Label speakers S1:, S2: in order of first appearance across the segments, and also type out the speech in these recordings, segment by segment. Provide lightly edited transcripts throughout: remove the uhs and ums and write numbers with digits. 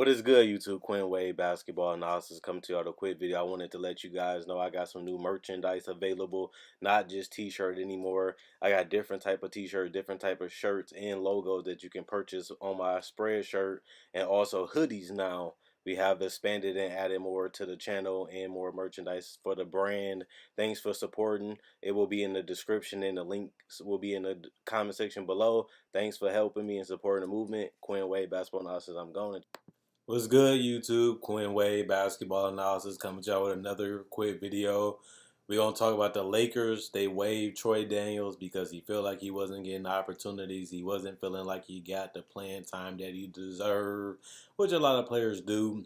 S1: is good, YouTube? Quinn Wade Basketball Analysis coming to you with a quick video. I wanted to let you guys know I got some new merchandise available, not just t-shirt anymore. I got different type of t-shirt, different type of shirts and logos that you can purchase on my spread shirt, and also hoodies now. We have expanded and added more to the channel and more merchandise for the brand. Thanks for supporting. It will be in the description and the links will be in the comment section below. Thanks for helping me and supporting the movement. Quinn Wade Basketball Analysis. I'm going. What's good, YouTube? Quinn Wade Basketball Analysis coming to y'all with another quick video. We're going to talk about the Lakers. They waived Troy Daniels because he felt like he wasn't getting opportunities. He wasn't feeling like he got the playing time that he deserved, which a lot of players do.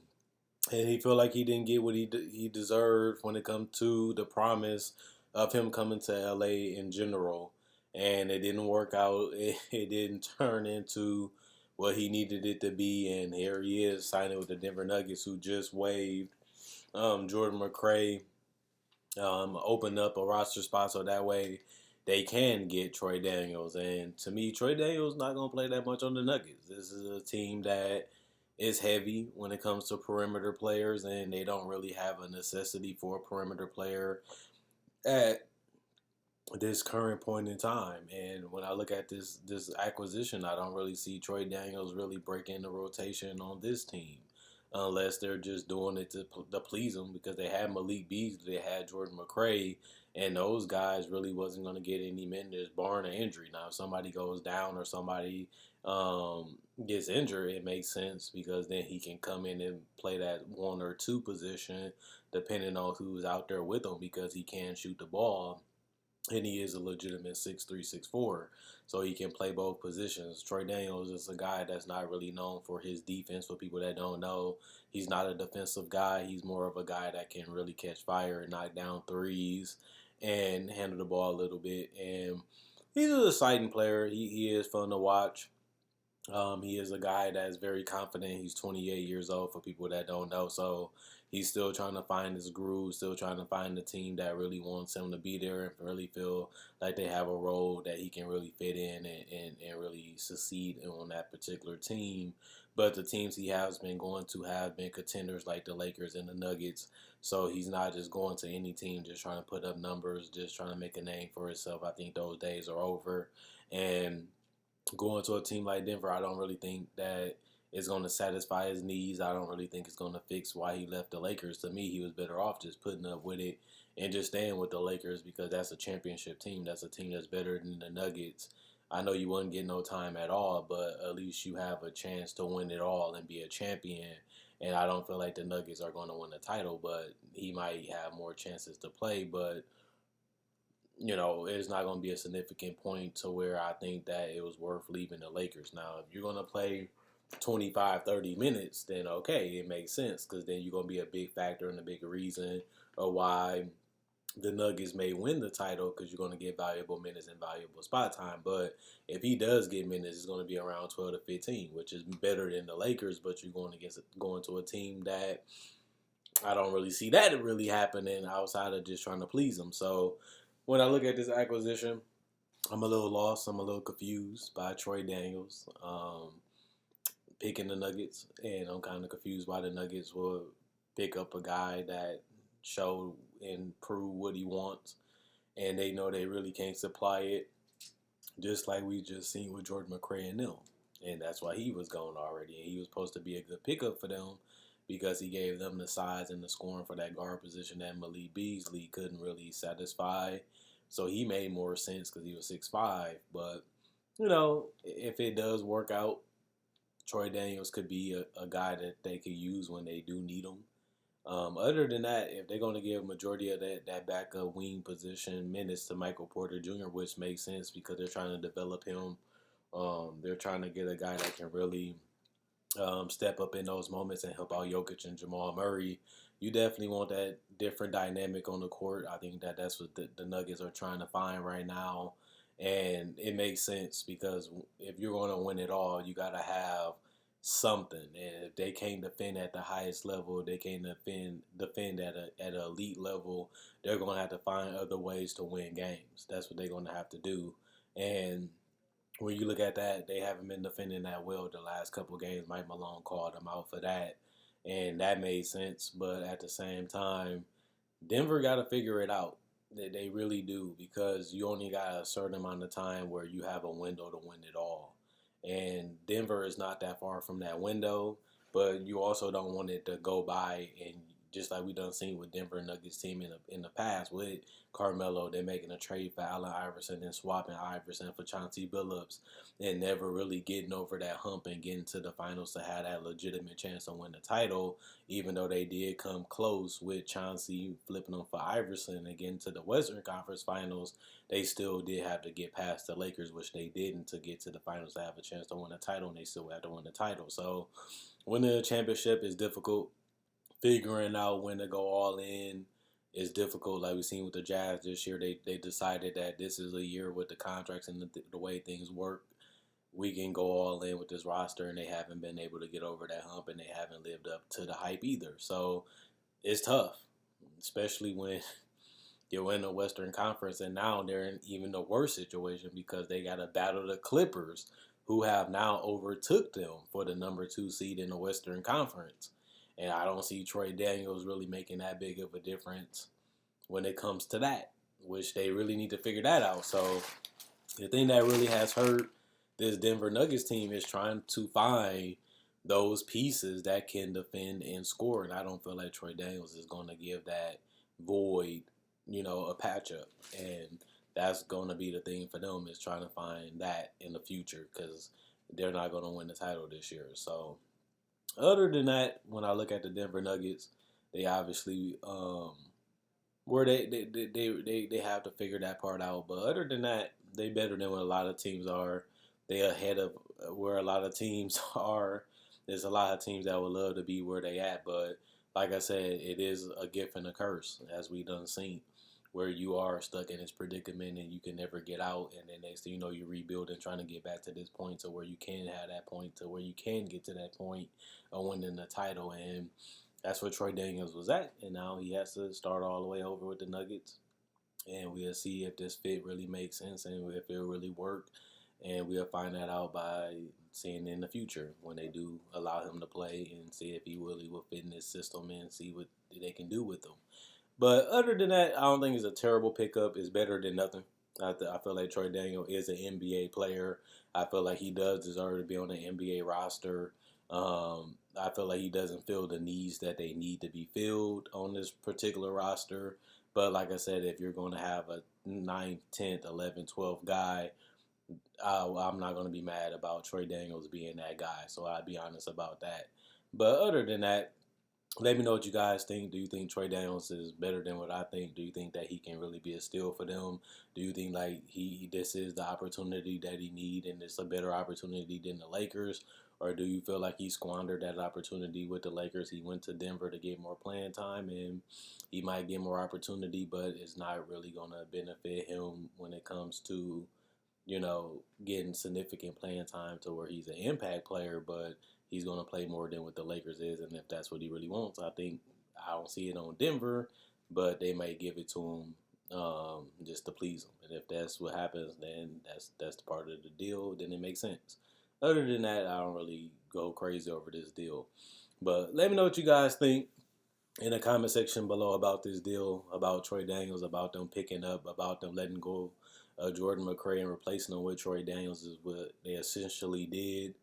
S1: And he felt like he didn't get what he deserved when it comes to the promise of him coming to LA in general. And it didn't work out. It didn't turn into what he needed it to be. And here he is signing with the Denver Nuggets, who just waived Jordan McRae, opened up a roster spot so that way they can get Troy Daniels. And to me, Troy Daniels not going to play that much on the Nuggets. This is a team that is heavy when it comes to perimeter players, and they don't really have a necessity for a perimeter player at this current point in time. And when I look at this acquisition, I don't really see Troy Daniels really breaking the rotation on this team, unless they're just doing it to please them, because they had Malik Beasley, they had Jordan McRae, and those guys really wasn't going to get any minutes barring an injury. Now, if somebody goes down or somebody gets injured, it makes sense, because then he can come in and play that 1 or 2 position depending on who's out there with him, because he can shoot the ball. And he is a legitimate 6'3", 6'4", so he can play both positions. Troy Daniels is a guy that's not really known for his defense. For people that don't know, he's not a defensive guy. He's more of a guy that can really catch fire and knock down threes and handle the ball a little bit. And he's an exciting player. He is fun to watch. He is a guy that's very confident. He's 28 years old, for people that don't know. So he's still trying to find his groove, still trying to find the team that really wants him to be there and really feel like they have a role that he can really fit in and really succeed on that particular team. But the teams he has been going to have been contenders like the Lakers and the Nuggets. So he's not just going to any team just trying to put up numbers, just trying to make a name for himself. I think those days are over. And going to a team like Denver, I don't really think that it's going to satisfy his needs. I don't really think it's going to fix why he left the Lakers. To me, he was better off just putting up with it and just staying with the Lakers, because that's a championship team. That's a team that's better than the Nuggets. I know you wouldn't get no time at all, but at least you have a chance to win it all and be a champion. And I don't feel like the Nuggets are going to win the title, but he might have more chances to play. But it's not going to be a significant point to where I think that it was worth leaving the Lakers. Now, if you're going to play 25, 30 minutes, then okay, it makes sense, because then you're going to be a big factor and a big reason of why the Nuggets may win the title, because you're going to get valuable minutes and valuable spot time. But if he does get minutes, it's going to be around 12 to 15, which is better than the Lakers, but you're going to a team that I don't really see that really happening outside of just trying to please them. So when I look at this acquisition, I'm a little lost. I'm a little confused by Troy Daniels picking the Nuggets, and I'm kind of confused why the Nuggets will pick up a guy that showed and prove what he wants, and they know they really can't supply it, just like we just seen with Jordan McRae and them. And that's why he was gone already, and he was supposed to be a good pickup for them, because he gave them the size and the scoring for that guard position that Malik Beasley couldn't really satisfy. So he made more sense because he was 6'5". But, if it does work out, Troy Daniels could be a guy that they could use when they do need him. Other than that, if they're going to give majority of that backup wing position minutes to Michael Porter Jr., which makes sense because they're trying to develop him. They're trying to get a guy that can really step up in those moments and help out Jokic and Jamal Murray. You definitely want that different dynamic on the court. I think that's what the Nuggets are trying to find right now. And it makes sense, because if you're going to win it all, you got to have something. And if they can't defend at the highest level, they can't defend at an elite level, they're going to have to find other ways to win games. That's what they're going to have to do. And when you look at that, they haven't been defending that well the last couple of games. Mike Malone called them out for that, and that made sense. But at the same time, Denver got to figure it out. They really do, because you only got a certain amount of time where you have a window to win it all. And Denver is not that far from that window, but you also don't want it to go by, and just like we done seen with Denver Nuggets team in the past with Carmelo, they're making a trade for Allen Iverson and swapping Iverson for Chauncey Billups, and never really getting over that hump and getting to the finals to have that legitimate chance to win the title, even though they did come close with Chauncey flipping them for Iverson and getting to the Western Conference Finals. They still did have to get past the Lakers, which they didn't, to get to the finals to have a chance to win the title, and they still had to win the title. So winning a championship is difficult. Figuring out when to go all in is difficult. Like we've seen with the Jazz this year, they decided that this is a year with the contracts and the way things work. We can go all in with this roster, and they haven't been able to get over that hump, and they haven't lived up to the hype either. So it's tough, especially when you're in the Western Conference, and now they're in even the worse situation because they got to battle the Clippers, who have now overtook them for the number 2 seed in the Western Conference. And I don't see Troy Daniels really making that big of a difference when it comes to that, which they really need to figure that out. So the thing that really has hurt this Denver Nuggets team is trying to find those pieces that can defend and score. And I don't feel like Troy Daniels is going to give that void, a patch up. And that's going to be the thing for them, is trying to find that in the future, because they're not going to win the title this year. So other than that, when I look at the Denver Nuggets, they obviously where they have to figure that part out. But other than that, they better than what a lot of teams are. They ahead of where a lot of teams are. There's a lot of teams that would love to be where they at, but like I said, it is a gift and a curse, as we done seen, where you are stuck in this predicament and you can never get out, and then next thing you know, you're rebuilding, trying to get back to this point to where you can have that point, to where you can get to that point of winning the title. And that's where Troy Daniels was at, and now he has to start all the way over with the Nuggets, and we'll see if this fit really makes sense and if it really work, and we'll find that out by seeing in the future when they do allow him to play, and see if he really will fit in this system and see what they can do with him. But other than that, I don't think it's a terrible pickup. It's better than nothing. I feel like Troy Daniel is an NBA player. I feel like he does deserve to be on the NBA roster. I feel like he doesn't fill the needs that they need to be filled on this particular roster. But like I said, if you're going to have a 9th, 10th, 11th, 12th guy, I'm not going to be mad about Troy Daniels being that guy. So I'll be honest about that. But other than that, let me know what you guys think. Do you think Troy Daniels is better than what I think? Do you think that he can really be a steal for them? Do you think like this is the opportunity that he need, and it's a better opportunity than the Lakers? Or do you feel like he squandered that opportunity with the Lakers? He went to Denver to get more playing time, and he might get more opportunity, but it's not really going to benefit him when it comes to getting significant playing time to where he's an impact player, but he's going to play more than what the Lakers is. And if that's what he really wants, I don't see it on Denver, but they may give it to him just to please him. And if that's what happens, then that's the part of the deal. Then it makes sense. Other than that, I don't really go crazy over this deal. But let me know what you guys think in the comment section below about this deal, about Troy Daniels, about them picking up, about them letting go Jordan McRae and replacing him with Troy Daniels is what they essentially did.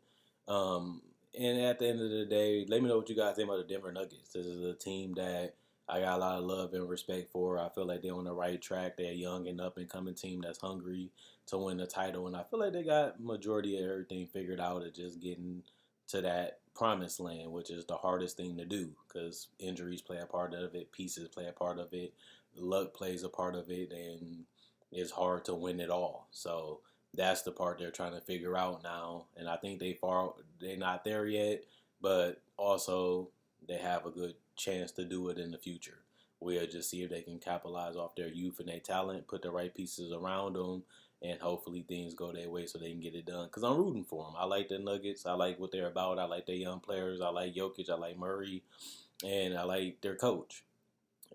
S1: And at the end of the day, let me know what you guys think about the Denver Nuggets. This is a team that I got a lot of love and respect for. I feel like they're on the right track. They're a young and up and coming team that's hungry to win the title, and I feel like they got majority of everything figured out. Of just getting to that promised land, which is the hardest thing to do, because injuries play a part of it, pieces play a part of it, luck plays a part of it, and it's hard to win it all. So that's the part they're trying to figure out now, and I think they're not there yet, but also they have a good chance to do it in the future. We'll just see if they can capitalize off their youth and their talent, put the right pieces around them, and hopefully things go their way so they can get it done. Because I'm rooting for them. I like the Nuggets. I like what they're about. I like their young players. I like Jokic. I like Murray. And I like their coach.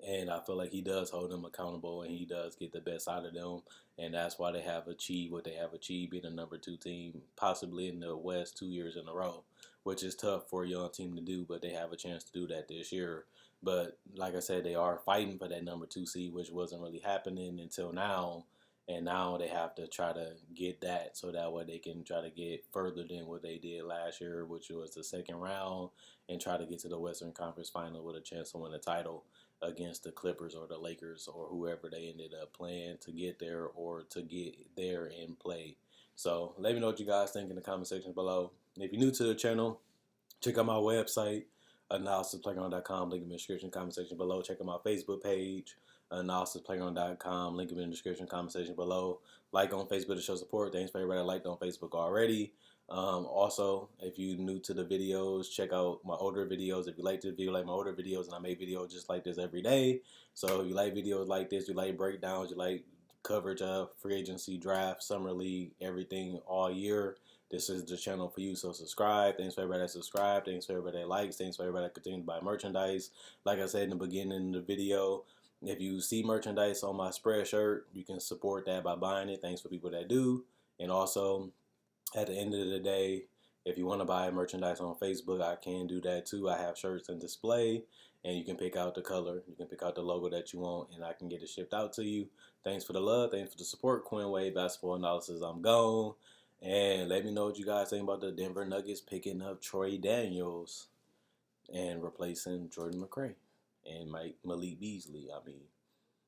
S1: And I feel like he does hold them accountable, and he does get the best out of them. And that's why they have achieved what they have achieved, being a number two team, possibly in the West 2 years in a row, which is tough for a young team to do, but they have a chance to do that this year. But like I said, they are fighting for that number two seed, which wasn't really happening until now. And now they have to try to get that so that way they can try to get further than what they did last year, which was the second round, and try to get to the Western Conference Final with a chance to win the title against the Clippers or the Lakers or whoever they ended up playing to get there or to get there and play. So let me know what you guys think in the comment section below. If you're new to the channel, check out my website, analysisplayground.com. Link in the description, comment section below. Check out my Facebook page, analysisplayground.com. Link in the description, comment section below. Like on Facebook to show support. Thanks for everybody that liked on Facebook already. Also, if you're new to the videos, check out my older videos. If you like this video, like my older videos, and I make videos just like this every day. So if you like videos like this, you like breakdowns, you like coverage of free agency, draft, summer league, everything all year, this is the channel for you. So subscribe. Thanks for everybody that subscribed. Thanks for everybody that likes. Thanks for everybody that continues to buy merchandise. Like I said in the beginning of the video, if you see merchandise on my spread shirt, you can support that by buying it. Thanks for people that do. And also, at the end of the day, if you want to buy merchandise on Facebook, I can do that too. I have shirts in display, and you can pick out the color. You can pick out the logo that you want, and I can get it shipped out to you. Thanks for the love. Thanks for the support. Quinn Wade Basketball Analysis. I'm gone. And let me know what you guys think about the Denver Nuggets picking up Troy Daniels and replacing Jordan McRae and Malik Beasley.